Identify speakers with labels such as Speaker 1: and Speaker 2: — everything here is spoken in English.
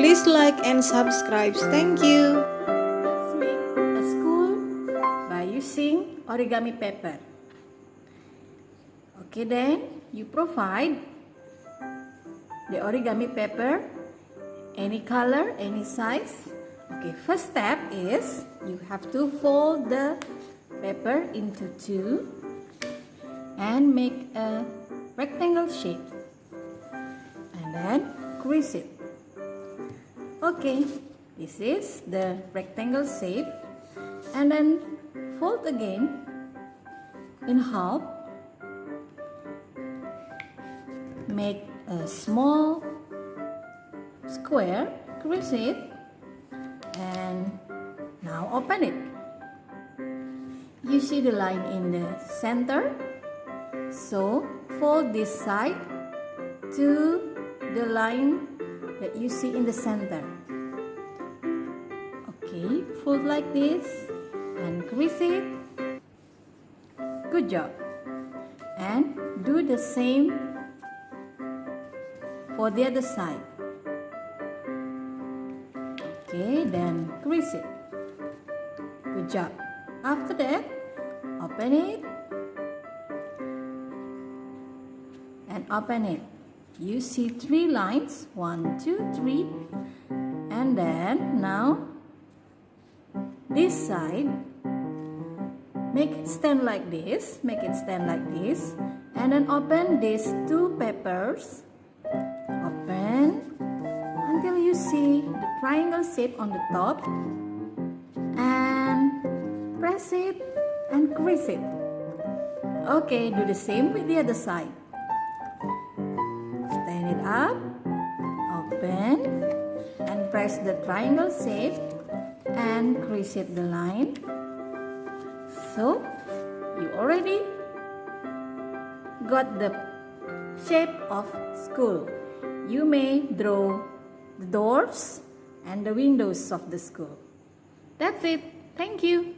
Speaker 1: Please like and subscribe. Thank you.
Speaker 2: Let's make a school by using origami paper. Okay, then you provide the origami paper, any color, any size. Okay, first step is you have to fold the paper into two and make a rectangle shape and then crease it. Okay, this is the rectangle shape, and then fold again in half. Make a small square, crease it, and now open it. You see the line in the center, so fold this side to the line that you see in the center. Okay, fold like this and crease it. Good job. And do the same for the other side. Okay, then crease it. Good job. After that, open it and open it. You see three lines, 1, 2, 3, and then now this side, make it stand like this, and then open these two papers, open until you see the triangle shape on the top, and press it and crease it. Okay, do the same with the other side. Stand it up, open, and press the triangle shape and crease it the line. So you already got the shape of school. You may draw the doors and the windows of the school. That's it. Thank you.